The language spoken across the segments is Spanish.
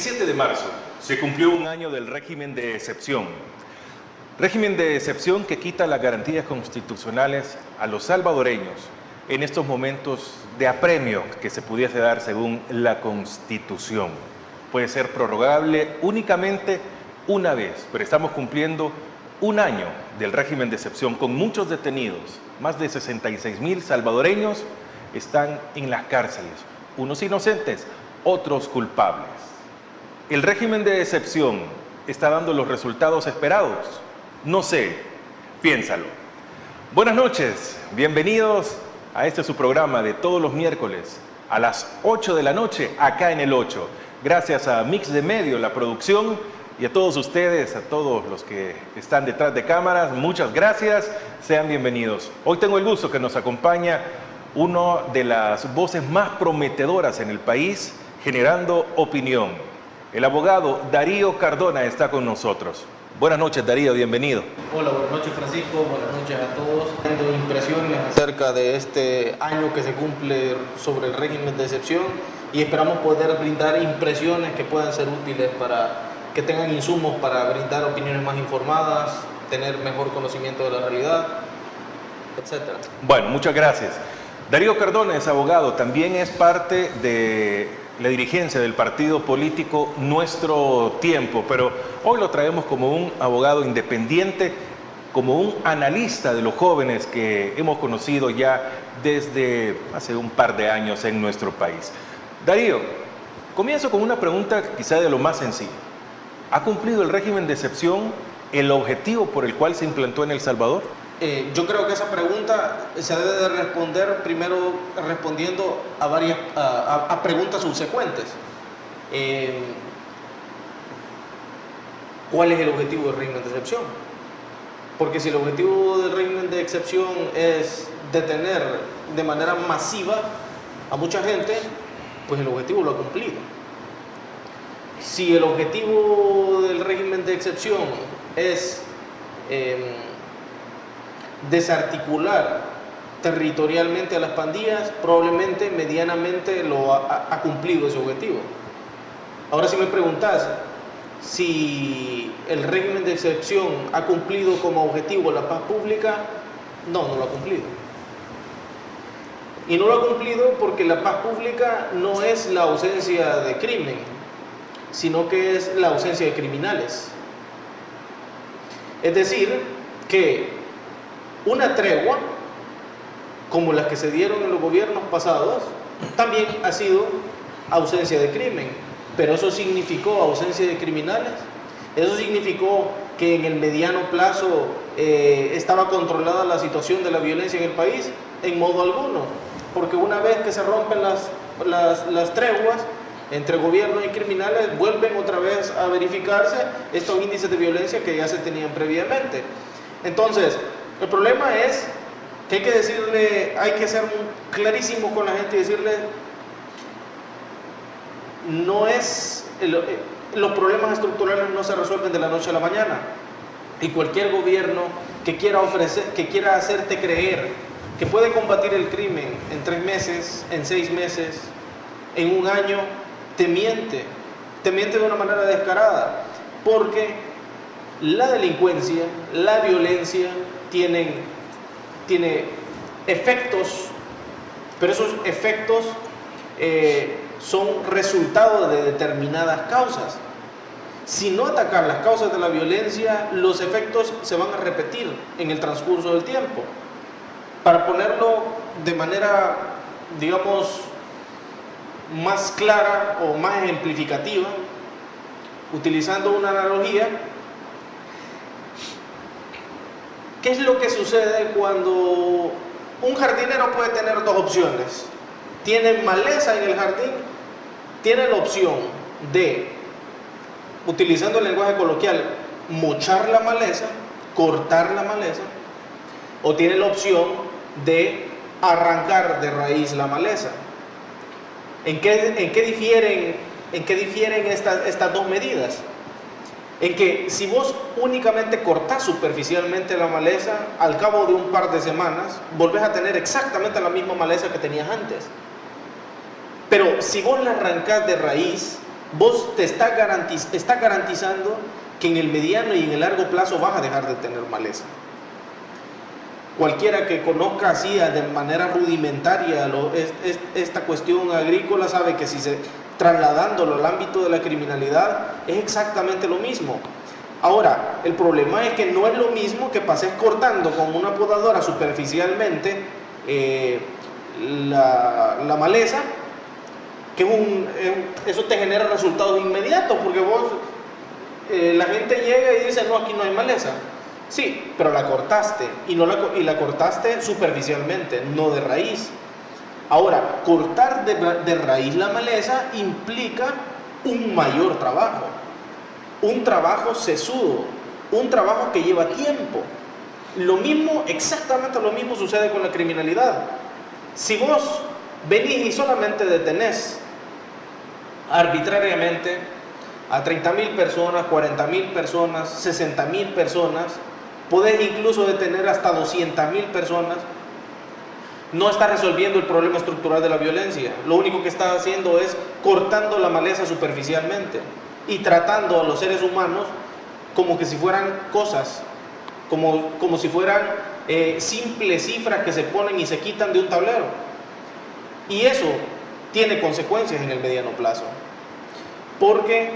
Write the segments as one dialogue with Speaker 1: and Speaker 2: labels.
Speaker 1: 17 de marzo se cumplió un año del régimen de excepción. Régimen de excepción que quita las garantías constitucionales a los salvadoreños en estos momentos de apremio que se pudiese dar según la Constitución. Puede ser prorrogable únicamente una vez, pero estamos cumpliendo un año del régimen de excepción con muchos detenidos. Más de 66,000 salvadoreños están en las cárceles, unos inocentes, otros culpables. ¿El régimen de excepción está dando los resultados esperados? No sé, piénsalo. Buenas noches, bienvenidos a este su programa de todos los miércoles a las 8 de la noche, acá en el 8. Gracias a Mix de Medio, la producción, y a todos ustedes, a todos los que están detrás de cámaras, muchas gracias, sean bienvenidos. Hoy tengo el gusto que nos acompaña una de las voces más prometedoras en el país, generando opinión. El abogado Darío Cardona está con nosotros. Buenas noches, Darío, bienvenido.
Speaker 2: Hola, buenas noches, Francisco, buenas noches a todos. Tengo impresiones acerca de este año que se cumple sobre el régimen de excepción y esperamos poder brindar impresiones que puedan ser útiles para que tengan insumos para brindar opiniones más informadas, tener mejor conocimiento de la realidad, etc.
Speaker 1: Bueno, muchas gracias. Darío Cardona es abogado, también es parte de la dirigencia del partido político Nuestro Tiempo, pero hoy lo traemos como un abogado independiente, como un analista de los jóvenes que hemos conocido ya desde hace un par de años en nuestro país. Darío, comienzo con una pregunta quizá de lo más sencillo. ¿Ha cumplido el régimen de excepción el objetivo por el cual se implantó en El Salvador?
Speaker 2: Yo creo que esa pregunta se debe de responder primero respondiendo a preguntas subsecuentes. ¿Cuál es el objetivo del régimen de excepción? Porque si el objetivo del régimen de excepción es detener de manera masiva a mucha gente, pues el objetivo lo ha cumplido. Si el objetivo del régimen de excepción es desarticular territorialmente a las pandillas, probablemente medianamente lo ha cumplido ese objetivo. Ahora, si me preguntas si el régimen de excepción ha cumplido como objetivo la paz pública, no lo ha cumplido. Y no lo ha cumplido porque la paz pública no es la ausencia de crimen, sino que es la ausencia de criminales. Es decir, que una tregua, como las que se dieron en los gobiernos pasados, también ha sido ausencia de crimen. Pero eso significó ausencia de criminales. Eso significó que en el mediano plazo estaba controlada la situación de la violencia en el país. En modo alguno. Porque una vez que se rompen las treguas entre gobierno y criminales, vuelven otra vez a verificarse estos índices de violencia que ya se tenían previamente. Entonces, el problema es que hay que decirle, hay que ser clarísimos con la gente y decirle, los problemas estructurales no se resuelven de la noche a la mañana. Y cualquier gobierno que quiera hacerte creer que puede combatir el crimen en 3 meses, en 6 meses, en un año, te miente de una manera descarada, porque la delincuencia, la violencia tiene efectos, pero esos efectos son resultado de determinadas causas. Si no atacar las causas de la violencia, los efectos se van a repetir en el transcurso del tiempo. Para ponerlo de manera, digamos, más clara o más ejemplificativa, utilizando una analogía, ¿qué es lo que sucede cuando un jardinero puede tener 2 opciones? Tiene maleza en el jardín, tiene la opción de, utilizando el lenguaje coloquial, mochar la maleza, cortar la maleza, o tiene la opción de arrancar de raíz la maleza. ¿En qué difieren estas 2 medidas? En que si vos únicamente cortás superficialmente la maleza, al cabo de un par de semanas, volvés a tener exactamente la misma maleza que tenías antes. Pero si vos la arrancás de raíz, vos te estás garantizando que en el mediano y en el largo plazo vas a dejar de tener maleza. Cualquiera que conozca así de manera rudimentaria esta cuestión agrícola sabe que si trasladándolo al ámbito de la criminalidad es exactamente lo mismo. Ahora, el problema es que no es lo mismo que pases cortando con una podadora superficialmente la maleza, que eso te genera resultados inmediatos, porque vos, la gente llega y dice, no, aquí no hay maleza. Sí, pero la cortaste, y la cortaste superficialmente, no de raíz. Ahora, cortar de raíz la maleza implica un mayor trabajo, un trabajo sesudo, un trabajo que lleva tiempo. Lo mismo, exactamente lo mismo sucede con la criminalidad. Si vos venís y solamente detenés arbitrariamente a 30.000 personas, 40.000 personas, 60.000 personas, podés incluso detener hasta 200.000 personas, no está resolviendo el problema estructural de la violencia. Lo único que está haciendo es cortando la maleza superficialmente y tratando a los seres humanos como que si fueran cosas, como si fueran simples cifras que se ponen y se quitan de un tablero. Y eso tiene consecuencias en el mediano plazo, porque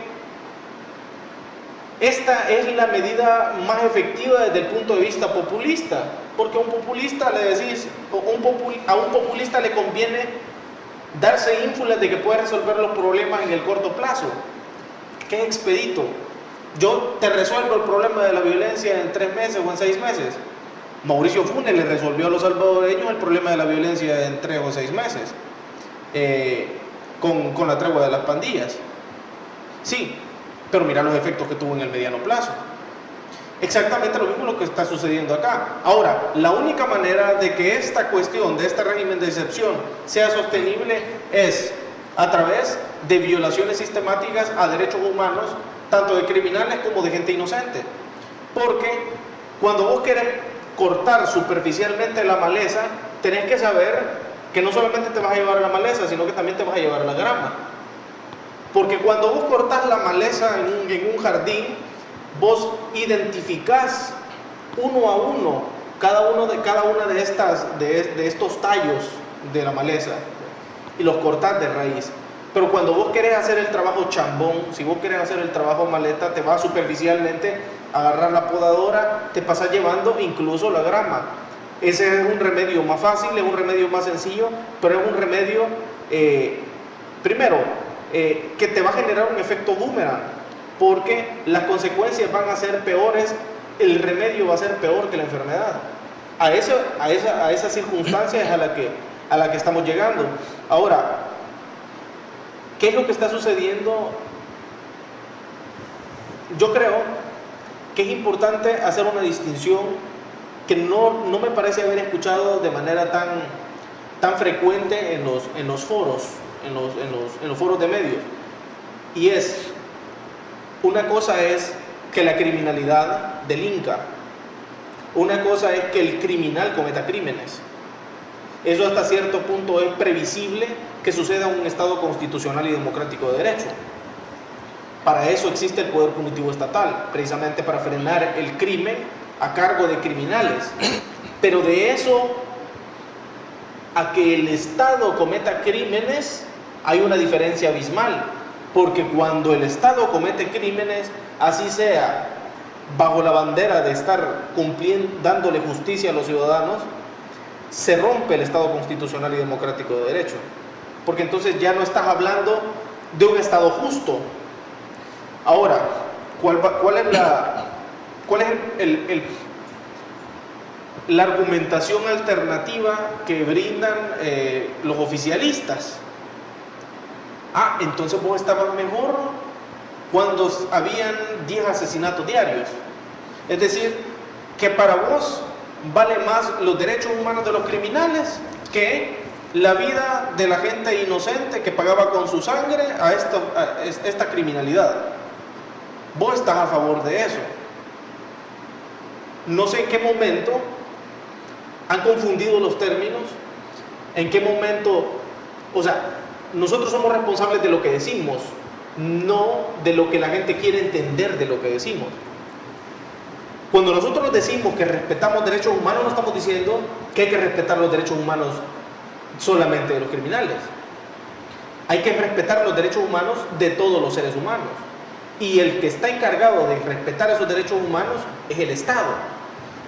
Speaker 2: esta es la medida más efectiva desde el punto de vista populista, porque a un populista le decís, a un populista le conviene darse ínfulas de que puede resolver los problemas en el corto plazo, que es expedito. Yo te resuelvo el problema de la violencia en 3 meses o en 6 meses. Mauricio Funes le resolvió a los salvadoreños el problema de la violencia en 3 o 6 meses, con la tregua de las pandillas. Sí, pero mira los efectos que tuvo en el mediano plazo. Exactamente lo mismo lo que está sucediendo acá. Ahora, la única manera de que esta cuestión, de este régimen de excepción, sea sostenible es a través de violaciones sistemáticas a derechos humanos, tanto de criminales como de gente inocente. Porque cuando vos querés cortar superficialmente la maleza, tenés que saber que no solamente te vas a llevar la maleza, sino que también te vas a llevar la grama. Porque cuando vos cortás la maleza en un jardín, vos identificás uno a uno cada una de estos tallos de la maleza y los cortás de raíz. Pero cuando vos querés hacer el trabajo chambón, si vos querés hacer el trabajo maleta, te vas superficialmente a agarrar la podadora, te pasas llevando incluso la grama. Ese es un remedio más fácil, es un remedio más sencillo, pero es un remedio, primero, que te va a generar un efecto boomerang, porque las consecuencias van a ser peores, el remedio va a ser peor que la enfermedad. A esa circunstancia es a la que estamos llegando. Ahora, ¿qué es lo que está sucediendo? Yo creo que es importante hacer una distinción que no me parece haber escuchado de manera tan frecuente en los foros, en los foros de medios. Y es, una cosa es que la criminalidad delinca, una cosa es que el criminal cometa crímenes. Eso hasta cierto punto es previsible que suceda en un Estado constitucional y democrático de derecho. Para eso existe el poder punitivo estatal, precisamente para frenar el crimen a cargo de criminales. Pero de eso a que el Estado cometa crímenes hay una diferencia abismal, porque cuando el Estado comete crímenes, así sea bajo la bandera de estar dándole justicia a los ciudadanos, se rompe el Estado constitucional y democrático de derecho, porque entonces ya no estás hablando de un Estado justo. Ahora, ¿cuál es la argumentación alternativa que brindan los oficialistas? Entonces vos estabas mejor cuando habían 10 asesinatos diarios. Es decir, que para vos vale más los derechos humanos de los criminales que la vida de la gente inocente que pagaba con su sangre a esta criminalidad. Vos estás a favor de eso. No sé en qué momento han confundido los términos, en qué momento, o sea, nosotros somos responsables de lo que decimos, no de lo que la gente quiere entender de lo que decimos. Cuando nosotros decimos que respetamos derechos humanos, no estamos diciendo que hay que respetar los derechos humanos solamente de los criminales. Hay que respetar los derechos humanos de todos los seres humanos. Y el que está encargado de respetar esos derechos humanos es el Estado.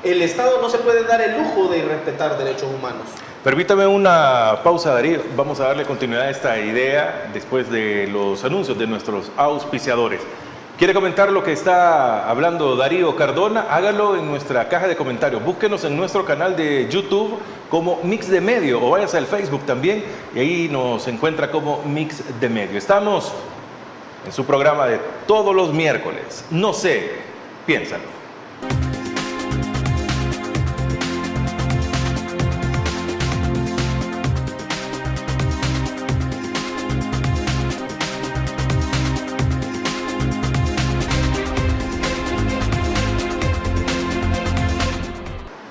Speaker 2: El Estado no se puede dar el lujo de irrespetar derechos humanos.
Speaker 1: Permítame una pausa, Darío. Vamos a darle continuidad a esta idea después de los anuncios de nuestros auspiciadores. ¿Quiere comentar lo que está hablando Darío Cardona? Hágalo en nuestra caja de comentarios. Búsquenos en nuestro canal de YouTube como Mix de Medio o váyase al Facebook también y ahí nos encuentra como Mix de Medio. Estamos en su programa de todos los miércoles. No sé, piénsalo.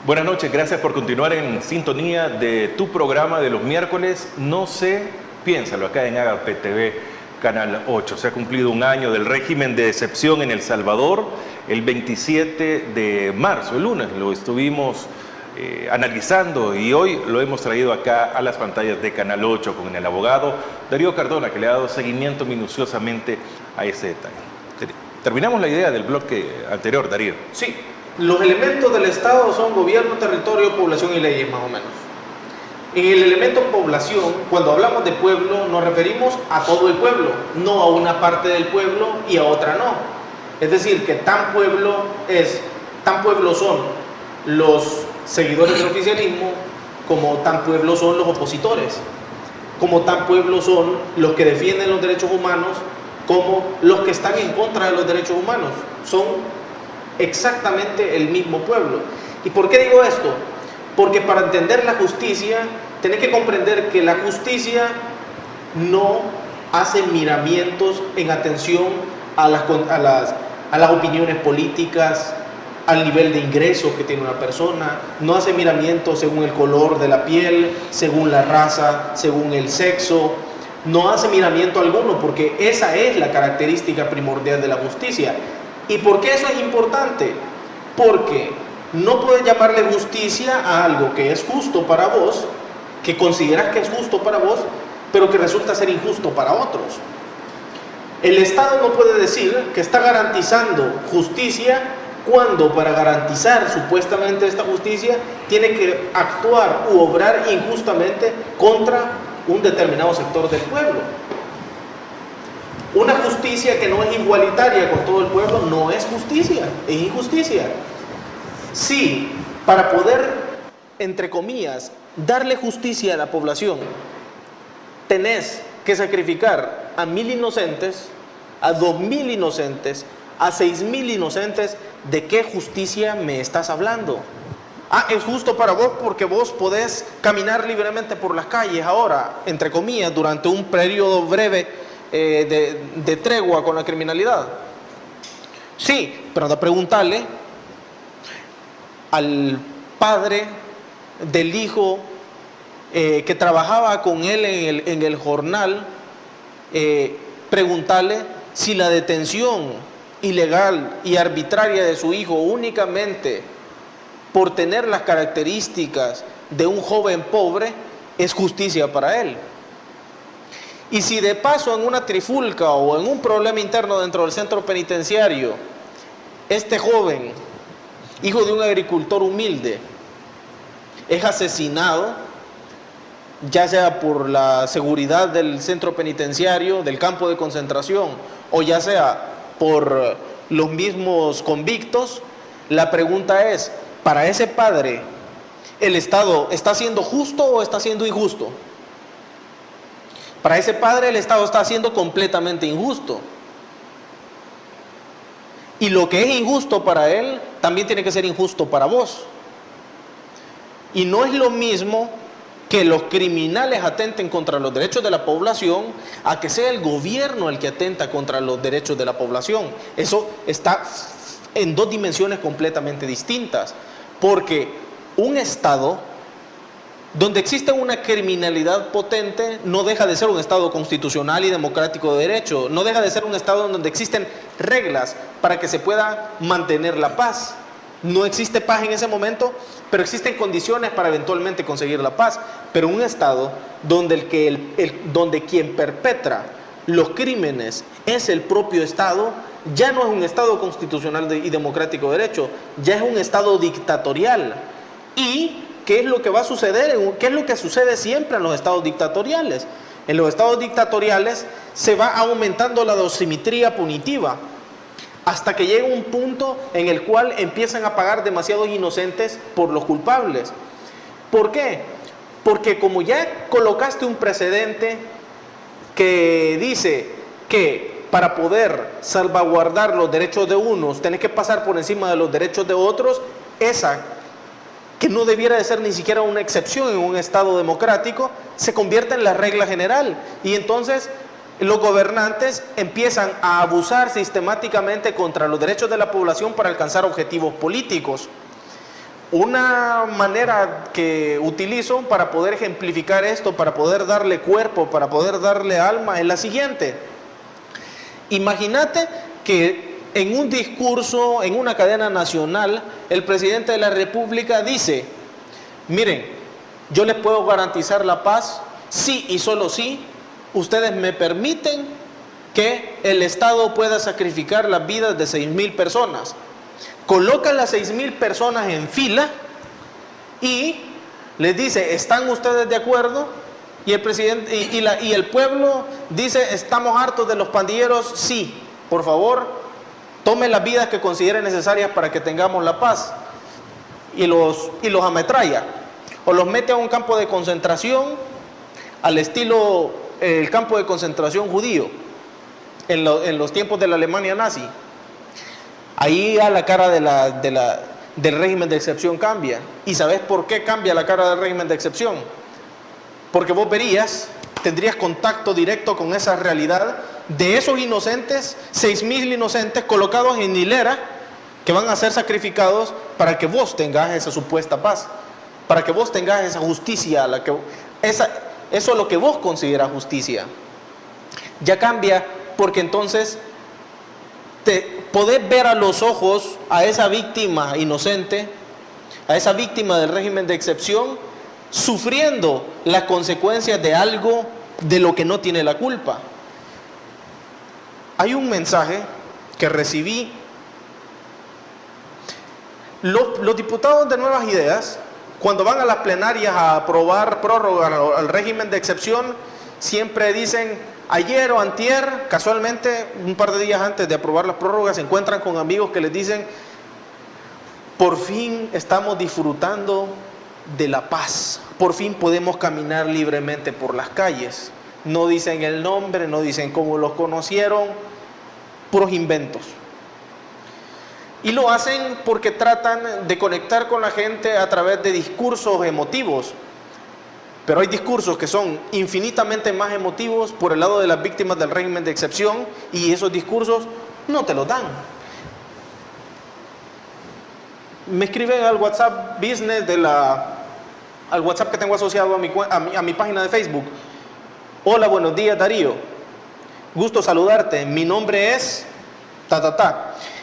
Speaker 1: Buenas noches, gracias por continuar en sintonía de tu programa de los miércoles. No sé, piénsalo, acá en Agape TV, Canal 8. Se ha cumplido un año del régimen de excepción en El Salvador. El 27 de marzo, el lunes, lo estuvimos analizando y hoy lo hemos traído acá a las pantallas de Canal 8 con el abogado Darío Cardona, que le ha dado seguimiento minuciosamente a ese detalle. Terminamos la idea del bloque anterior, Darío.
Speaker 2: Sí. Los elementos del Estado son gobierno, territorio, población y leyes, más o menos. En el elemento población, cuando hablamos de pueblo, nos referimos a todo el pueblo, no a una parte del pueblo y a otra no. Es decir, que tan pueblo son los seguidores del oficialismo, como tan pueblo son los opositores, como tan pueblo son los que defienden los derechos humanos, como los que están en contra de los derechos humanos. Son exactamente el mismo pueblo. ¿Y por qué digo esto? Porque para entender la justicia, tenés que comprender que la justicia no hace miramientos en atención a las opiniones políticas, al nivel de ingreso que tiene una persona, no hace miramientos según el color de la piel, según la raza, según el sexo, no hace miramiento alguno, porque esa es la característica primordial de la justicia. ¿Y por qué eso es importante? Porque no puedes llamarle justicia a algo que es justo para vos, que consideras que es justo para vos, pero que resulta ser injusto para otros. El Estado no puede decir que está garantizando justicia cuando para garantizar supuestamente esta justicia tiene que actuar u obrar injustamente contra un determinado sector del pueblo. Una justicia que no es igualitaria con todo el pueblo no es justicia, es injusticia. Sí, para poder, entre comillas, darle justicia a la población, tenés que sacrificar a 1.000 inocentes, a 2.000 inocentes, a 6.000 inocentes. ¿De qué justicia me estás hablando? Ah, es justo para vos porque vos podés caminar libremente por las calles ahora, entre comillas, durante un periodo breve de tregua con la criminalidad. Sí, pero anda a preguntarle al padre del hijo que trabajaba con él en el jornal, preguntarle si la detención ilegal y arbitraria de su hijo únicamente por tener las características de un joven pobre es justicia para él. Y si de paso en una trifulca o en un problema interno dentro del centro penitenciario, este joven, hijo de un agricultor humilde, es asesinado, ya sea por la seguridad del centro penitenciario, del campo de concentración, o ya sea por los mismos convictos, la pregunta es, para ese padre, ¿el Estado está siendo justo o está siendo injusto? Para ese padre el Estado está siendo completamente injusto. Y lo que es injusto para él, también tiene que ser injusto para vos. Y no es lo mismo que los criminales atenten contra los derechos de la población a que sea el gobierno el que atenta contra los derechos de la población. Eso está en dos dimensiones completamente distintas. Porque un Estado donde existe una criminalidad potente, no deja de ser un Estado constitucional y democrático de derecho, no deja de ser un Estado donde existen reglas para que se pueda mantener la paz. No existe paz en ese momento, pero existen condiciones para eventualmente conseguir la paz. Pero un Estado donde, donde quien perpetra los crímenes es el propio Estado, ya no es un Estado constitucional y democrático de derecho, ya es un Estado dictatorial. ¿Y qué es lo que va a suceder? ¿Qué es lo que sucede siempre en los estados dictatoriales? En los estados dictatoriales se va aumentando la dosimetría punitiva hasta que llega un punto en el cual empiezan a pagar demasiados inocentes por los culpables. ¿Por qué? Porque como ya colocaste un precedente que dice que para poder salvaguardar los derechos de unos tenés que pasar por encima de los derechos de otros, esa que no debiera de ser ni siquiera una excepción en un Estado democrático, se convierte en la regla general. Y entonces los gobernantes empiezan a abusar sistemáticamente contra los derechos de la población para alcanzar objetivos políticos. Una manera que utilizo para poder ejemplificar esto, para poder darle cuerpo, para poder darle alma, es la siguiente. Imagínate que en un discurso, en una cadena nacional, el presidente de la República dice: miren, yo les puedo garantizar la paz, sí y solo sí, ustedes me permiten que el Estado pueda sacrificar las vidas de 6,000 personas. Colocan las 6,000 personas en fila y les dice: ¿están ustedes de acuerdo? Y el presidente y el pueblo dice: estamos hartos de los pandilleros, sí, por favor, tome las vidas que considere necesarias para que tengamos la paz. Y los ametralla, o los mete a un campo de concentración al estilo el campo de concentración judío en los tiempos de la Alemania nazi. Ahí a la cara del régimen de excepción cambia. ¿Y sabes por qué cambia la cara del régimen de excepción? Porque vos tendrías contacto directo con esa realidad de esos inocentes, 6,000 inocentes colocados en hilera que van a ser sacrificados para que vos tengas esa supuesta paz, para que vos tengas esa justicia, eso es lo que vos consideras justicia. Ya cambia, porque entonces te podés ver a los ojos a esa víctima inocente, a esa víctima del régimen de excepción, sufriendo las consecuencias de algo de lo que no tiene la culpa. Hay un mensaje que recibí. Los diputados de Nuevas Ideas, cuando van a las plenarias a aprobar prórroga al régimen de excepción, siempre dicen: ayer o antier, casualmente un par de días antes de aprobar las prórrogas, se encuentran con amigos que les dicen: por fin estamos disfrutando de la paz, por fin podemos caminar libremente por las calles. No dicen el nombre, no dicen cómo los conocieron, puros inventos. Y lo hacen porque tratan de conectar con la gente a través de discursos emotivos. Pero hay discursos que son infinitamente más emotivos por el lado de las víctimas del régimen de excepción, y esos discursos no te los dan. Me escriben al WhatsApp Business al WhatsApp que tengo asociado a mi página de Facebook: hola, buenos días Darío, gusto saludarte, mi nombre es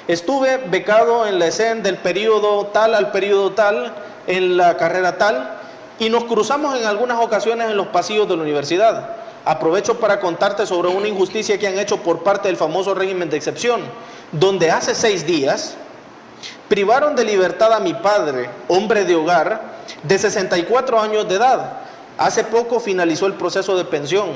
Speaker 2: estuve becado en la ESEN del periodo tal al periodo tal, en la carrera tal, y nos cruzamos en algunas ocasiones en los pasillos de la universidad. Aprovecho para contarte sobre una injusticia que han hecho por parte del famoso régimen de excepción, donde hace 6 días privaron de libertad a mi padre, hombre de hogar, de 64 años de edad. Hace poco finalizó el proceso de pensión,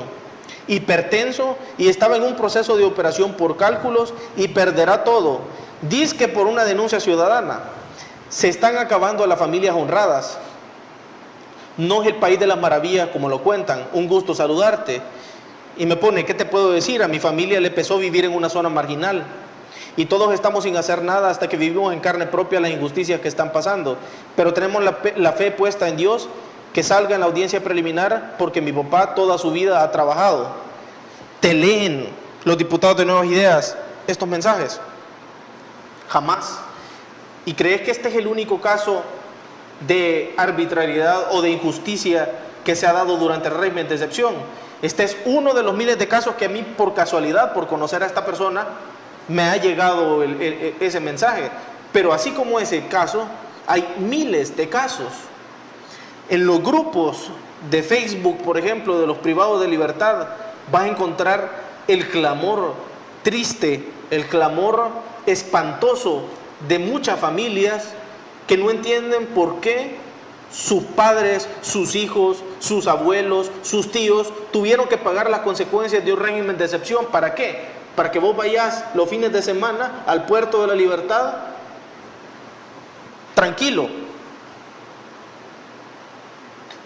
Speaker 2: hipertenso, y estaba en un proceso de operación por cálculos y perderá todo. Dizque por una denuncia ciudadana. Se están acabando las familias honradas. No es el país de las maravillas como lo cuentan. Un gusto saludarte. Y me pone: ¿qué te puedo decir? A mi familia le pesó vivir en una zona marginal. Y todos estamos sin hacer nada hasta que vivimos en carne propia las injusticias que están pasando. Pero tenemos la fe puesta en Dios que salga en la audiencia preliminar, porque mi papá toda su vida ha trabajado. ¿Te leen los diputados de Nuevas Ideas estos mensajes? Jamás. ¿Y crees que este es el único caso de arbitrariedad o de injusticia que se ha dado durante el régimen de excepción. Este es uno de los miles de casos que a mí, por casualidad, por conocer a esta persona, me ha llegado ese mensaje. Pero así como ese caso, hay miles de casos. En los grupos de Facebook, por ejemplo, de los privados de libertad, vas a encontrar el clamor triste, el clamor espantoso de muchas familias que no entienden por qué sus padres, sus hijos, sus abuelos, sus tíos tuvieron que pagar las consecuencias de un régimen de excepción. ¿Para qué? Para que vos vayas los fines de semana al puerto de la libertad tranquilo.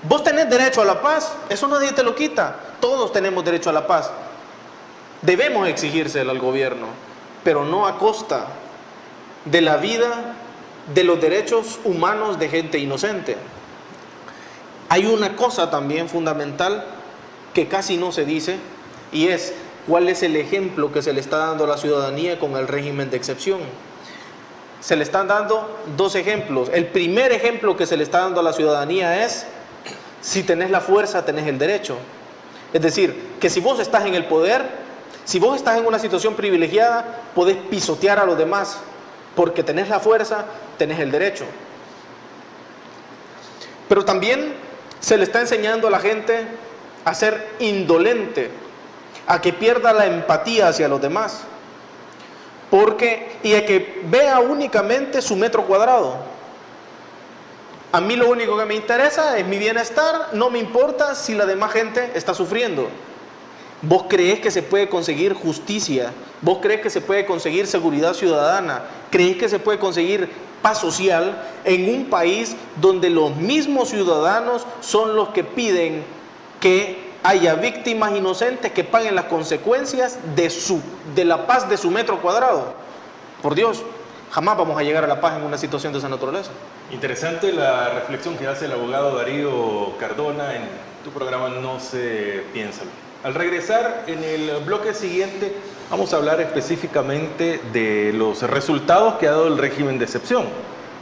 Speaker 2: Vos tenés derecho a la paz, eso nadie te lo quita. Todos tenemos derecho a la paz. Debemos exigírsela al gobierno, pero no a costa de la vida, de los derechos humanos de gente inocente. Hay una cosa también fundamental que casi no se dice, y es cuál es el ejemplo que se le está dando a la ciudadanía con el régimen de excepción. Se le están dando dos ejemplos. El primer ejemplo que se le está dando a la ciudadanía es: si tenés la fuerza, tenés el derecho. Es decir, que si vos estás en el poder, si vos estás en una situación privilegiada, podés pisotear a los demás, porque tenés la fuerza, tenés el derecho. Pero también se le está enseñando a la gente a ser indolente, a que pierda la empatía hacia los demás, y a que vea únicamente su metro cuadrado. A mí lo único que me interesa es mi bienestar, no me importa si la demás gente está sufriendo. ¿Vos creés que se puede conseguir justicia? ¿Vos creés que se puede conseguir seguridad ciudadana? ¿Creés que se puede conseguir paz social en un país donde los mismos ciudadanos son los que piden que haya víctimas inocentes que paguen las consecuencias de la paz de su metro cuadrado? Por Dios, jamás vamos a llegar a la paz en una situación de esa naturaleza.
Speaker 1: Interesante la reflexión que hace el abogado Darío Cardona en tu programa No se piensa. Al regresar en el bloque siguiente vamos a hablar específicamente de los resultados que ha dado el régimen de excepción,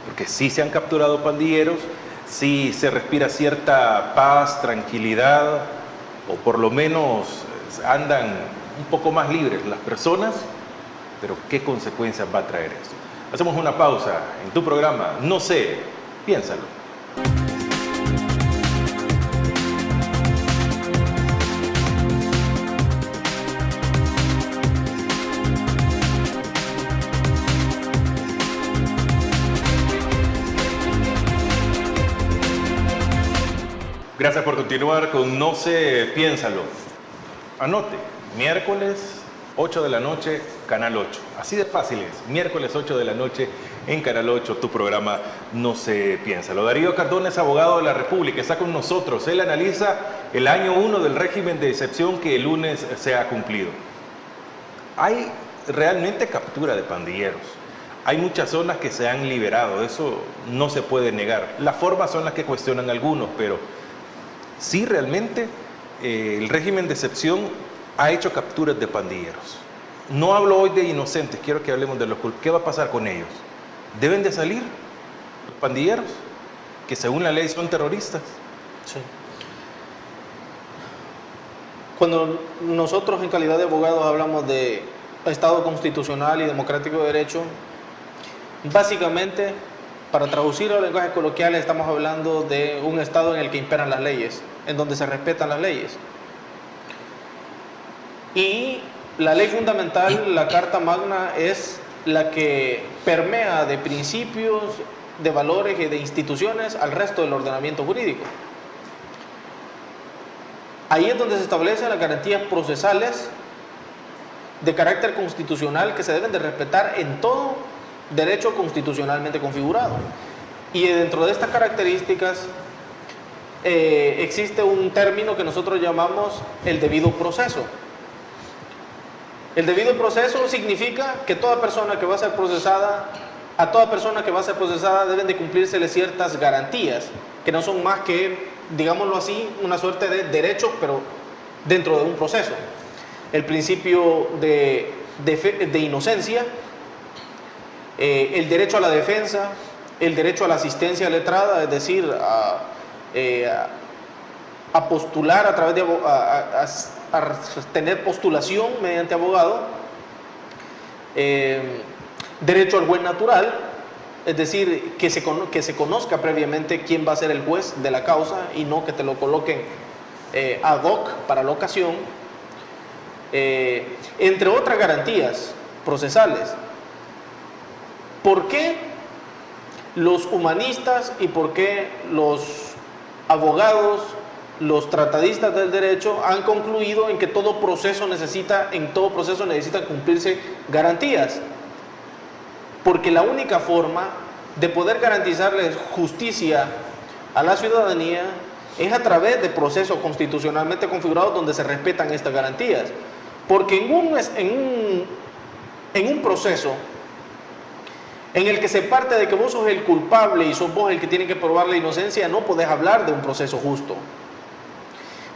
Speaker 1: porque sí se han capturado pandilleros, sí se respira cierta paz, tranquilidad, o por lo menos andan un poco más libres las personas, pero ¿qué consecuencias va a traer esto? Hacemos una pausa en tu programa No sé, piénsalo. Gracias por continuar con No sé, piénsalo. Anote, miércoles 8 de la noche, Canal 8. Así de fácil es, miércoles 8 de la noche en Canal 8, tu programa No se piénsalo. Darío Cardona es abogado de la República, está con nosotros. Él analiza el año 1 del régimen de excepción que el lunes se ha cumplido. Hay realmente captura de pandilleros. Hay muchas zonas que se han liberado, eso no se puede negar. Las formas son las que cuestionan algunos, pero sí realmente el régimen de excepción ha hecho capturas de pandilleros. No hablo hoy de inocentes, quiero que hablemos de los culpables. ¿Qué va a pasar con ellos? ¿Deben de salir los pandilleros, que según la ley son terroristas?
Speaker 2: Sí. Cuando nosotros en calidad de abogados hablamos de Estado constitucional y democrático de derecho, básicamente, para traducir al lenguaje coloquial, estamos hablando de un Estado en el que imperan las leyes, en donde se respetan las leyes. Y la ley fundamental, la Carta Magna, es la que permea de principios, de valores y de instituciones al resto del ordenamiento jurídico. Ahí es donde se establecen las garantías procesales de carácter constitucional que se deben de respetar en todo derecho constitucionalmente configurado. Y dentro de estas características existe un término que nosotros llamamos el debido proceso. El debido proceso significa que toda persona que va a ser procesada, a toda persona que va a ser procesada deben de cumplírsele ciertas garantías, que no son más que, digámoslo así, una suerte de derechos, pero dentro de un proceso. El principio de inocencia, el derecho a la defensa, el derecho a la asistencia letrada, es decir, a postular a través de a tener postulación mediante abogado, derecho al buen natural, es decir, que se conozca previamente quién va a ser el juez de la causa y no que te lo coloquen ad hoc para la ocasión, entre otras garantías procesales. ¿Por qué los humanistas y por qué los abogados, los tratadistas del derecho han concluido en que todo proceso necesita cumplirse garantías? Porque la única forma de poder garantizarles justicia a la ciudadanía es a través de procesos constitucionalmente configurados donde se respetan estas garantías. Porque en un proceso en el que se parte de que vos sos el culpable y sos vos el que tiene que probar la inocencia, no podés hablar de un proceso justo.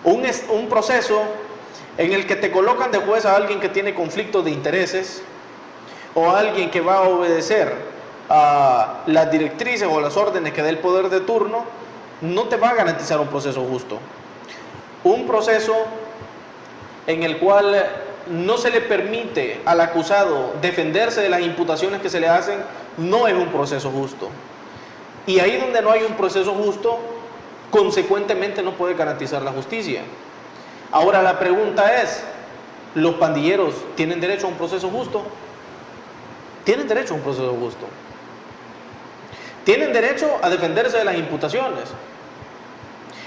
Speaker 2: Un proceso en el que te colocan de juez a alguien que tiene conflictos de intereses o a alguien que va a obedecer a las directrices o las órdenes que dé el poder de turno, no te va a garantizar un proceso justo. Un proceso en el cual no se le permite al acusado defenderse de las imputaciones que se le hacen, no es un proceso justo. Y ahí donde no hay un proceso justo, consecuentemente no puede garantizar la justicia. Ahora la pregunta es, ¿los pandilleros tienen derecho a un proceso justo? Tienen derecho a un proceso justo. Tienen derecho a defenderse de las imputaciones.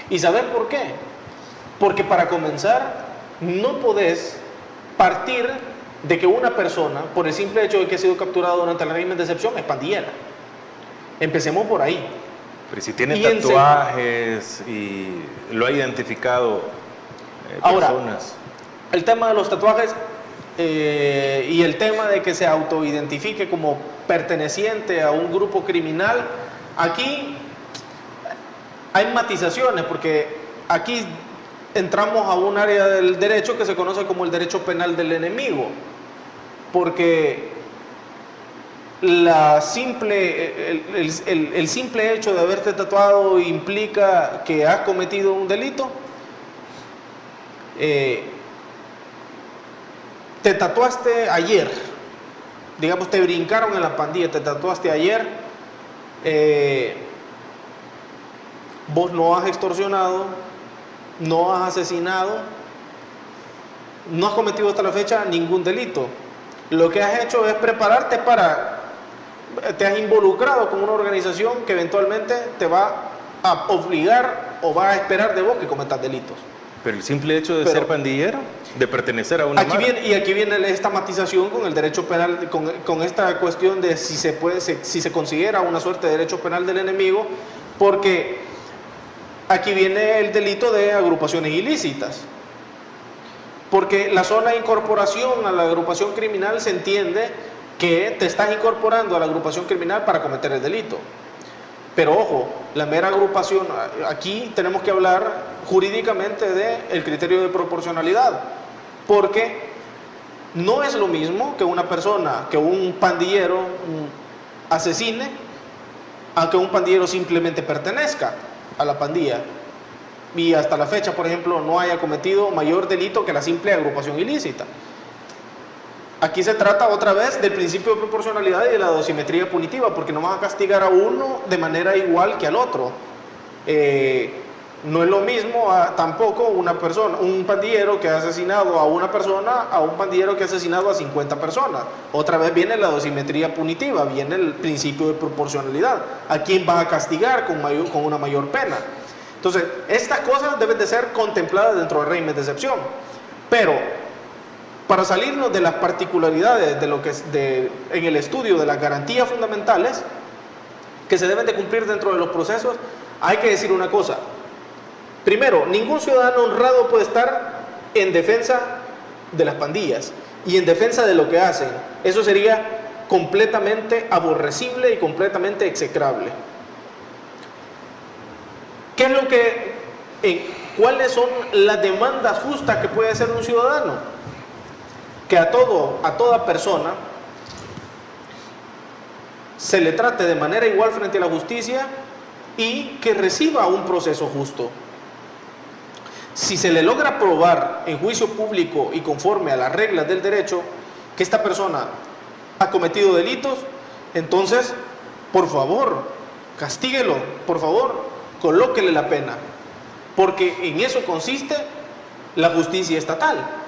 Speaker 2: ¿Y sabes por qué? Porque para comenzar, no podés partir de que una persona, por el simple hecho de que ha sido capturada durante el régimen de excepción, es pandillera. Empecemos por ahí.
Speaker 1: Pero si tiene tatuajes y lo ha identificado
Speaker 2: ahora,
Speaker 1: personas.
Speaker 2: El tema de los tatuajes y el tema de que se autoidentifique como perteneciente a un grupo criminal, aquí hay matizaciones, porque aquí entramos a un área del derecho que se conoce como el derecho penal del enemigo, porque el simple hecho de haberte tatuado implica que has cometido un delito. Te tatuaste ayer, digamos, te brincaron en la pandilla, te tatuaste ayer, vos no has extorsionado, no has asesinado, no has cometido hasta la fecha ningún delito. Lo que has hecho es prepararte te has involucrado con una organización que eventualmente te va a obligar o va a esperar de vos que cometas delitos.
Speaker 1: Pero el simple hecho de ser pandillero, de pertenecer a una
Speaker 2: aquí viene esta matización con el derecho penal, con esta cuestión de si se considera una suerte de derecho penal del enemigo, porque aquí viene el delito de agrupaciones ilícitas. Porque la sola incorporación a la agrupación criminal se entiende que te estás incorporando a la agrupación criminal para cometer el delito. Pero ojo, la mera agrupación, aquí tenemos que hablar jurídicamente del criterio de proporcionalidad, porque no es lo mismo que una persona, que un pandillero asesine, a que un pandillero simplemente pertenezca a la pandilla y hasta la fecha, por ejemplo, no haya cometido mayor delito que la simple agrupación ilícita. Aquí se trata otra vez del principio de proporcionalidad y de la dosimetría punitiva, porque no vas a castigar a uno de manera igual que al otro. No es lo mismo tampoco un pandillero que ha asesinado a una persona a un pandillero que ha asesinado a 50 personas. Otra vez viene la dosimetría punitiva, viene el principio de proporcionalidad. ¿A quién vas a castigar con una mayor pena? Entonces, estas cosas deben de ser contempladas dentro del régimen de excepción. Pero para salirnos de las particularidades de lo que es en el estudio de las garantías fundamentales que se deben de cumplir dentro de los procesos, hay que decir una cosa. Primero, ningún ciudadano honrado puede estar en defensa de las pandillas y en defensa de lo que hacen. Eso sería completamente aborrecible y completamente execrable. ¿Qué es lo cuáles son las demandas justas que puede hacer un ciudadano? Que a toda persona se le trate de manera igual frente a la justicia y que reciba un proceso justo. Si se le logra probar en juicio público y conforme a las reglas del derecho que esta persona ha cometido delitos, entonces, por favor, castíguelo, por favor, colóquele la pena, porque en eso consiste la justicia estatal.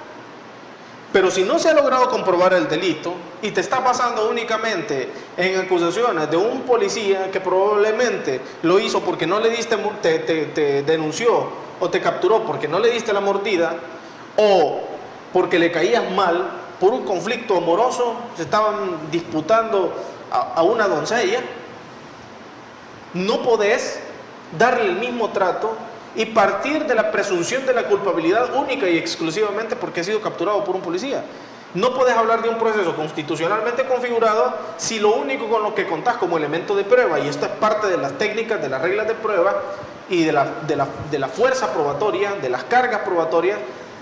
Speaker 2: Pero si no se ha logrado comprobar el delito y te está basando únicamente en acusaciones de un policía que probablemente lo hizo porque no le diste, te denunció o te capturó porque no le diste la mordida, o porque le caías mal por un conflicto amoroso, se estaban disputando a una doncella, no podés darle el mismo trato y partir de la presunción de la culpabilidad única y exclusivamente porque ha sido capturado por un policía. No puedes hablar de un proceso constitucionalmente configurado si lo único con lo que contás como elemento de prueba, y esto es parte de las técnicas, de las reglas de prueba y de la fuerza probatoria, de las cargas probatorias,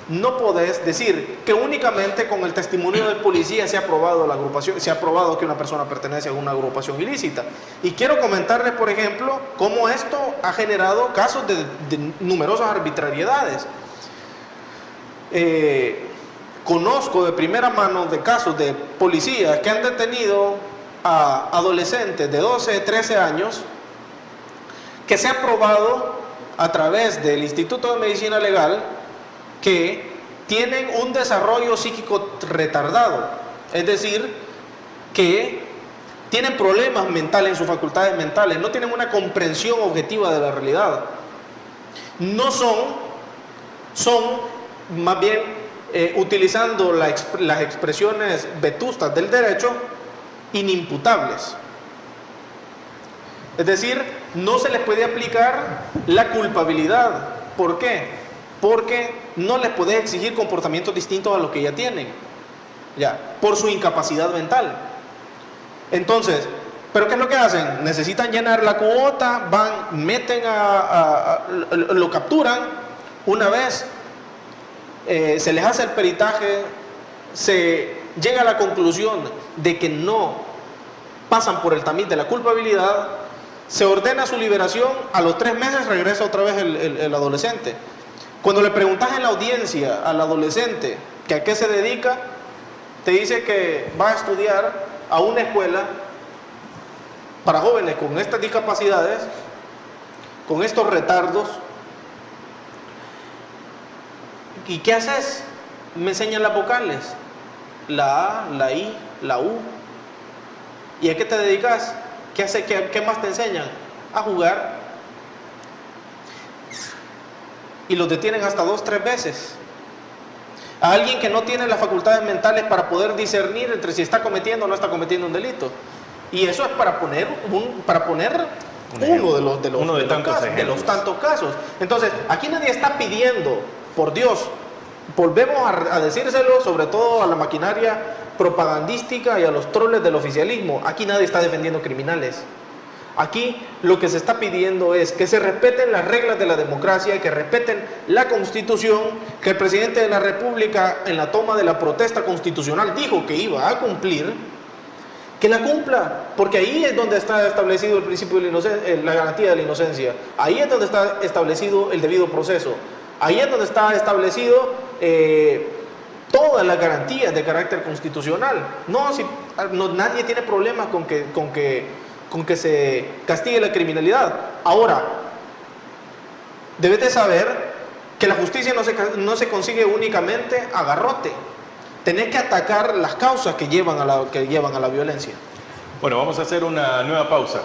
Speaker 2: no podés decir que únicamente con el testimonio del policía se ha probado la agrupación, se ha probado que una persona pertenece a una agrupación ilícita. Y quiero comentarles, por ejemplo, cómo esto ha generado casos de numerosas arbitrariedades. Conozco de primera mano de casos de policías que han detenido a adolescentes de 12, 13 años, que se ha probado a través del Instituto de Medicina Legal que tienen un desarrollo psíquico retardado, es decir, que tienen problemas mentales en sus facultades mentales, no tienen una comprensión objetiva de la realidad, no son más bien, utilizando las expresiones vetustas del derecho, inimputables. Es decir, no se les puede aplicar la culpabilidad. ¿Por qué? Porque no les puedes exigir comportamientos distintos a los que ya tienen, ya, por su incapacidad mental. Entonces, ¿pero qué es lo que hacen? Necesitan llenar la cuota, van, meten lo capturan, una vez se les hace el peritaje, se llega a la conclusión de que no pasan por el tamiz de la culpabilidad, se ordena su liberación, a los 3 meses regresa otra vez el adolescente. Cuando le preguntas en la audiencia al adolescente que a qué se dedica, te dice que va a estudiar a una escuela para jóvenes con estas discapacidades, con estos retardos. ¿Y qué haces? Me enseñan las vocales, la A, la I, la U. ¿Y a qué te dedicas? ¿Qué más te enseñan? A jugar. Y los detienen hasta 2, 3 veces. A alguien que no tiene las facultades mentales para poder discernir entre si está cometiendo o no está cometiendo un delito. Y eso es para poner uno de los tantos casos. Entonces, aquí nadie está pidiendo, por Dios, volvemos a decírselo, sobre todo a la maquinaria propagandística y a los troles del oficialismo, aquí nadie está defendiendo criminales. Aquí lo que se está pidiendo es que se respeten las reglas de la democracia, que respeten la Constitución, que el presidente de la República en la toma de la protesta constitucional dijo que iba a cumplir, que la cumpla, porque ahí es donde está establecido el principio de la inocencia, la garantía de la inocencia, ahí es donde está establecido el debido proceso, ahí es donde está establecido todas las garantías de carácter constitucional. Nadie tiene problemas con que se castigue la criminalidad. Ahora, debes de saber que la justicia no se consigue únicamente a garrote. Tenés que atacar las causas que llevan a la violencia.
Speaker 1: Bueno, vamos a hacer una nueva pausa.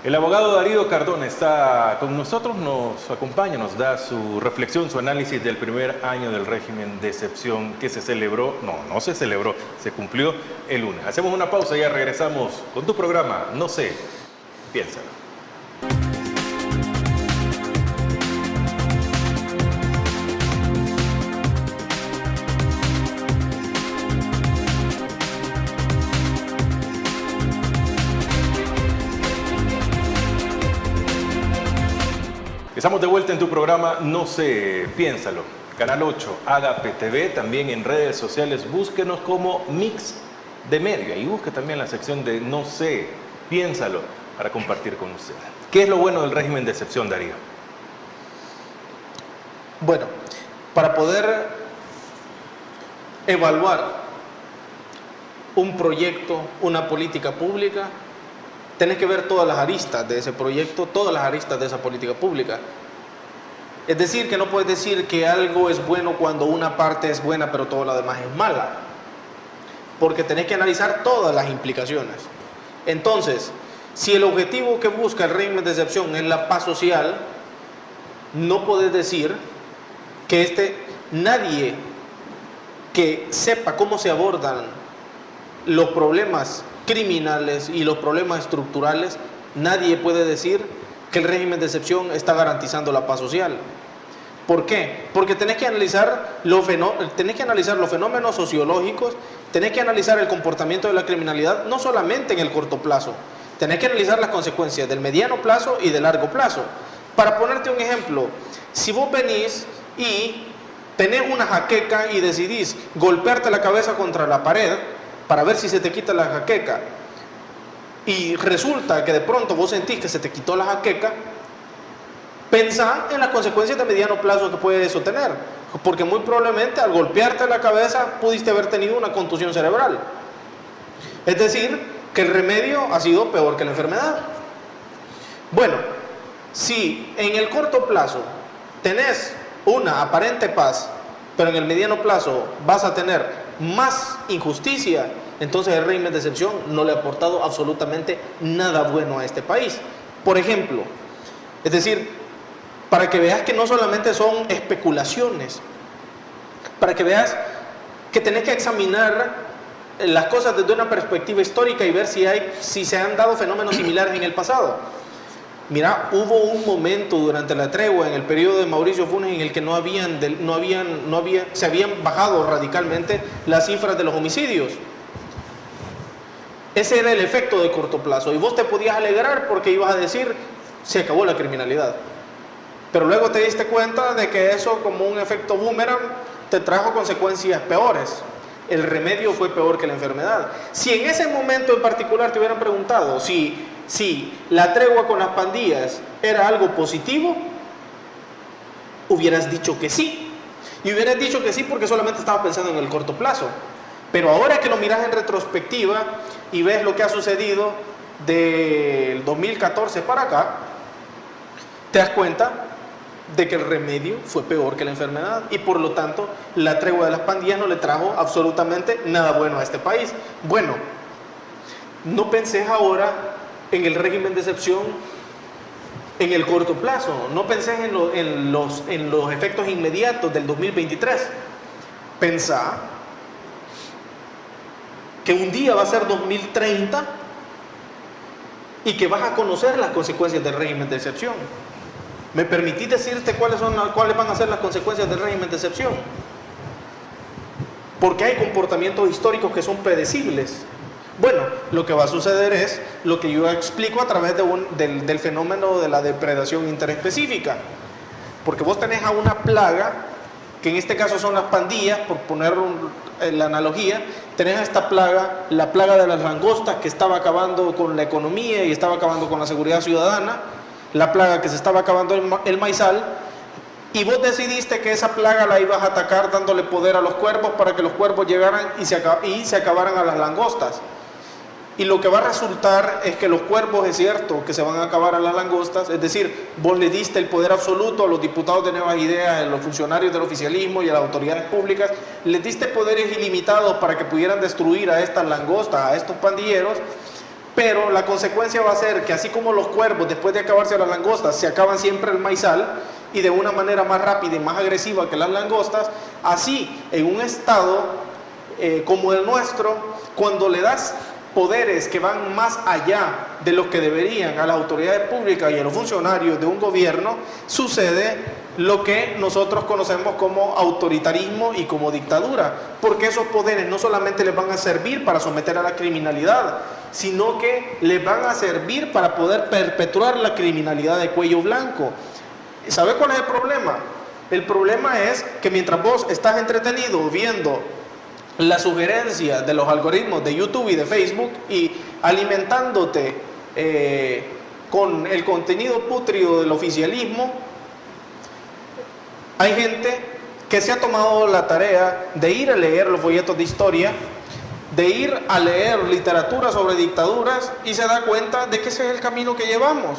Speaker 1: El abogado Darío Cardona está con nosotros, nos acompaña, nos da su reflexión, su análisis del primer año del régimen de excepción que se celebró, no se celebró, se cumplió el lunes. Hacemos una pausa y ya regresamos con tu programa, No sé, piénsalo. Estamos de vuelta en tu programa No sé, piénsalo. Canal 8, Agape TV, también en redes sociales, búsquenos como Mix de Media y busque también la sección de No sé, piénsalo para compartir con usted. ¿Qué es lo bueno del régimen de excepción, Darío?
Speaker 2: Bueno, para poder evaluar un proyecto, una política pública, tenés que ver todas las aristas de ese proyecto, todas las aristas de esa política pública. Es decir, que no puedes decir que algo es bueno cuando una parte es buena pero todo lo demás es mala, porque tenés que analizar todas las implicaciones. Entonces, si el objetivo que busca el régimen de excepción es la paz social, no puedes decir que nadie que sepa cómo se abordan los problemas criminales y los problemas estructurales, nadie puede decir que el régimen de excepción está garantizando la paz social. ¿Por qué? Porque tenés que analizar los fenómenos sociológicos, tenés que analizar el comportamiento de la criminalidad, no solamente en el corto plazo, tenés que analizar las consecuencias del mediano plazo y del largo plazo. Para ponerte un ejemplo, si vos venís y tenés una jaqueca y decidís golpearte la cabeza contra la pared para ver si se te quita la jaqueca, y resulta que de pronto vos sentís que se te quitó la jaqueca, pensá en las consecuencias de mediano plazo que puede eso tener, porque muy probablemente al golpearte la cabeza pudiste haber tenido una contusión cerebral. Es decir, que el remedio ha sido peor que la enfermedad. Bueno, si en el corto plazo tenés una aparente paz, pero en el mediano plazo vas a tener más injusticia, entonces el régimen de excepción no le ha aportado absolutamente nada bueno a este país. Por ejemplo, es decir, para que veas que no solamente son especulaciones, para que veas que tenés que examinar las cosas desde una perspectiva histórica y ver si se han dado fenómenos similares en el pasado. Mira, hubo un momento durante la tregua en el periodo de Mauricio Funes en el que se habían bajado radicalmente las cifras de los homicidios. Ese era el efecto de corto plazo y vos te podías alegrar porque ibas a decir se acabó la criminalidad, pero luego te diste cuenta de que eso, como un efecto boomerang, te trajo consecuencias peores. El remedio fue peor que la enfermedad. Si en ese momento en particular te hubieran preguntado si la tregua con las pandillas era algo positivo, hubieras dicho que sí. Y hubieras dicho que sí porque solamente estabas pensando en el corto plazo. Pero ahora que lo miras en retrospectiva y ves lo que ha sucedido del 2014 para acá, te das cuenta de que el remedio fue peor que la enfermedad y por lo tanto la tregua de las pandillas no le trajo absolutamente nada bueno a este país. Bueno, no pensés ahora en el régimen de excepción en el corto plazo, no pensés en los efectos inmediatos del 2023. Pensá que un día va a ser 2030 y que vas a conocer las consecuencias del régimen de excepción. ¿Me permitís decirte cuáles van a ser las consecuencias del régimen de excepción? Porque hay comportamientos históricos que son predecibles. Bueno, lo que va a suceder es lo que yo explico a través del fenómeno de la depredación interespecífica. Porque vos tenés a una plaga, que en este caso son las pandillas, por poner la analogía, tenés a esta plaga, la plaga de las langostas, que estaba acabando con la economía y estaba acabando con la seguridad ciudadana, la plaga que se estaba acabando el maizal, y vos decidiste que esa plaga la ibas a atacar dándole poder a los cuervos para que los cuervos llegaran y se acabaran a las langostas. Y lo que va a resultar es que los cuervos, es cierto que se van a acabar a las langostas, es decir, vos le diste el poder absoluto a los diputados de Nuevas Ideas, a los funcionarios del oficialismo y a las autoridades públicas, les diste poderes ilimitados para que pudieran destruir a estas langostas, a estos pandilleros, pero la consecuencia va a ser que así como los cuervos, después de acabarse a las langostas, se acaban siempre el maizal, y de una manera más rápida y más agresiva que las langostas, así en un estado como el nuestro, cuando le das poderes que van más allá de lo que deberían a las autoridades públicas y a los funcionarios de un gobierno, sucede lo que nosotros conocemos como autoritarismo y como dictadura, porque esos poderes no solamente les van a servir para someter a la criminalidad, sino que les van a servir para poder perpetuar la criminalidad de cuello blanco. ¿Sabe cuál es el problema? El problema es que mientras vos estás entretenido viendo la sugerencia de los algoritmos de YouTube y de Facebook y alimentándote con el contenido pútrido del oficialismo, hay gente que se ha tomado la tarea de ir a leer los folletos de historia, de ir a leer literatura sobre dictaduras y se da cuenta de que ese es el camino que llevamos.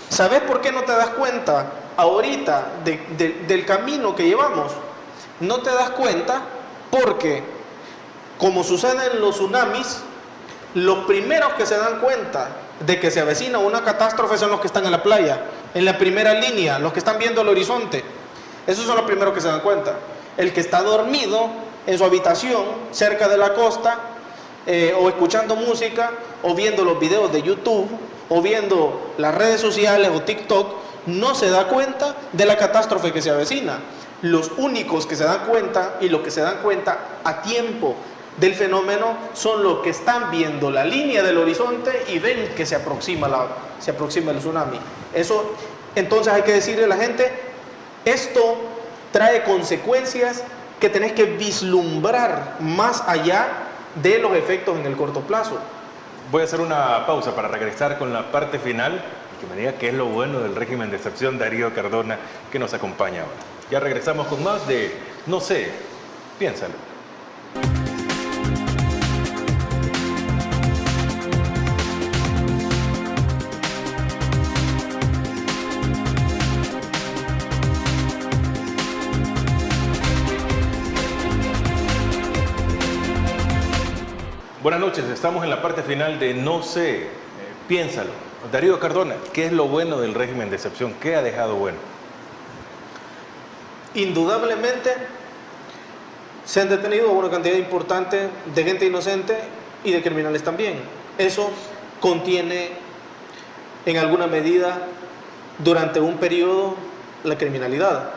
Speaker 2: ¿Sabes por qué no te das cuenta ahorita del camino que llevamos? No te das cuenta porque, como sucede en los tsunamis, los primeros que se dan cuenta de que se avecina una catástrofe son los que están en la playa, en la primera línea, los que están viendo el horizonte. Esos son los primeros que se dan cuenta. El que está dormido en su habitación, cerca de la costa, o escuchando música, o viendo los videos de YouTube, o viendo las redes sociales o TikTok, no se da cuenta de la catástrofe que se avecina. Los únicos que se dan cuenta, y los que se dan cuenta a tiempo del fenómeno, son los que están viendo la línea del horizonte y ven que se aproxima el tsunami. Eso, entonces hay que decirle a la gente, esto trae consecuencias que tenés que vislumbrar más allá de los efectos en el corto plazo.
Speaker 1: Voy a hacer una pausa para regresar con la parte final y que me diga qué es lo bueno del régimen de excepción, Darío Cardona, que nos acompaña ahora. Ya regresamos con más de No sé, piénsalo. Buenas noches, estamos en la parte final de No sé, piénsalo. Darío Cardona, ¿qué es lo bueno del régimen de excepción? ¿Qué ha dejado bueno?
Speaker 2: Indudablemente se han detenido una cantidad importante de gente inocente y de criminales también. Eso contiene en alguna medida durante un periodo la criminalidad.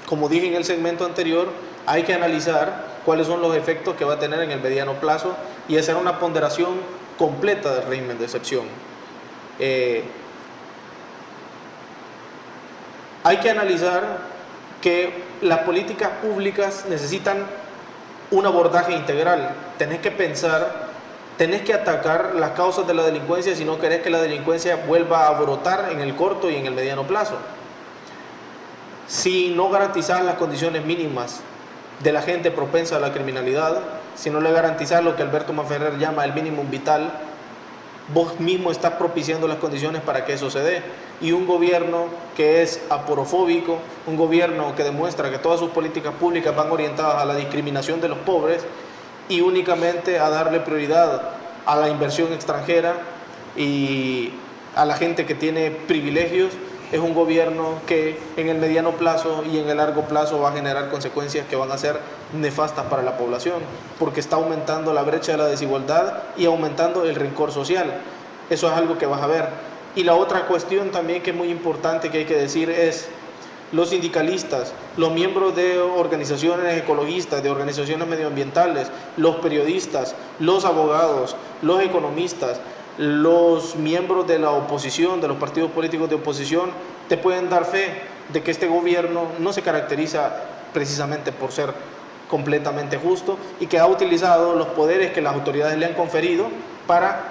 Speaker 2: Como dije en el segmento anterior, hay que analizar cuáles son los efectos que va a tener en el mediano plazo y hacer una ponderación completa del régimen de excepción. Hay que analizar que las políticas públicas necesitan un abordaje integral. Tenés que pensar, tenés que atacar las causas de la delincuencia si no querés que la delincuencia vuelva a brotar en el corto y en el mediano plazo. Si no garantizás las condiciones mínimas de la gente propensa a la criminalidad, si no le garantizás lo que Alberto Maferrer llama el minimum vital, vos mismo estás propiciando las condiciones para que eso se dé. Y un gobierno que es aporofóbico, un gobierno que demuestra que todas sus políticas públicas van orientadas a la discriminación de los pobres y únicamente a darle prioridad a la inversión extranjera y a la gente que tiene privilegios, es un gobierno que en el mediano plazo y en el largo plazo va a generar consecuencias que van a ser nefastas para la población, porque está aumentando la brecha de la desigualdad y aumentando el rencor social. Eso es algo que vas a ver. Y la otra cuestión también que es muy importante que hay que decir es los sindicalistas, los miembros de organizaciones ecologistas, de organizaciones medioambientales, los periodistas, los abogados, los economistas, los miembros de la oposición, de los partidos políticos de oposición, te pueden dar fe de que este gobierno no se caracteriza precisamente por ser completamente justo y que ha utilizado los poderes que las autoridades le han conferido para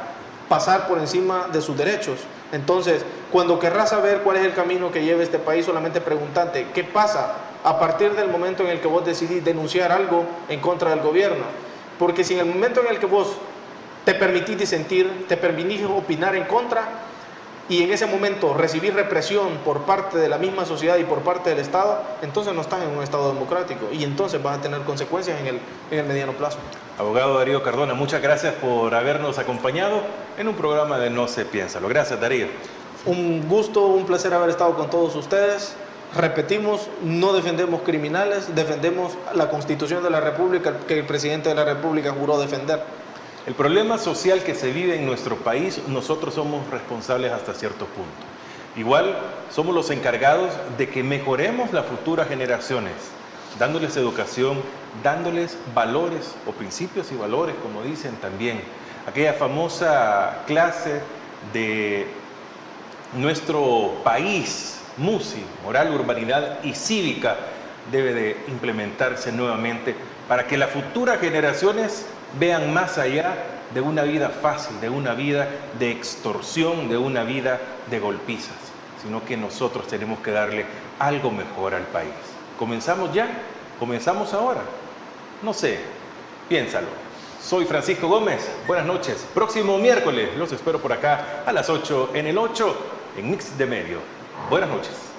Speaker 2: pasar por encima de sus derechos. Entonces, cuando querrás saber cuál es el camino que lleva este país, solamente pregúntate, ¿qué pasa a partir del momento en el que vos decidís denunciar algo en contra del gobierno? Porque si en el momento en el que vos te permitís disentir, te permitís opinar en contra y en ese momento recibir represión por parte de la misma sociedad y por parte del Estado, entonces no estás en un Estado democrático y entonces vas a tener consecuencias en el mediano plazo.
Speaker 1: Abogado Darío Cardona, muchas gracias por habernos acompañado en un programa de No se piénsalo. Gracias, Darío.
Speaker 2: Un gusto, un placer haber estado con todos ustedes. Repetimos, no defendemos criminales, defendemos la Constitución de la República que el presidente de la República juró defender.
Speaker 1: El problema social que se vive en nuestro país, nosotros somos responsables hasta cierto punto. Igual somos los encargados de que mejoremos las futuras generaciones, dándoles educación, dándoles valores o principios y valores, como dicen también. Aquella famosa clase de nuestro país, MUCI, Moral, Urbanidad y Cívica, debe de implementarse nuevamente para que las futuras generaciones vean más allá de una vida fácil, de una vida de extorsión, de una vida de golpizas, sino que nosotros tenemos que darle algo mejor al país. ¿Comenzamos ya? ¿Comenzamos ahora? No sé, piénsalo. Soy Francisco Gómez, buenas noches. Próximo miércoles los espero por acá a las 8 en el 8 en Mix de Medio. Buenas noches.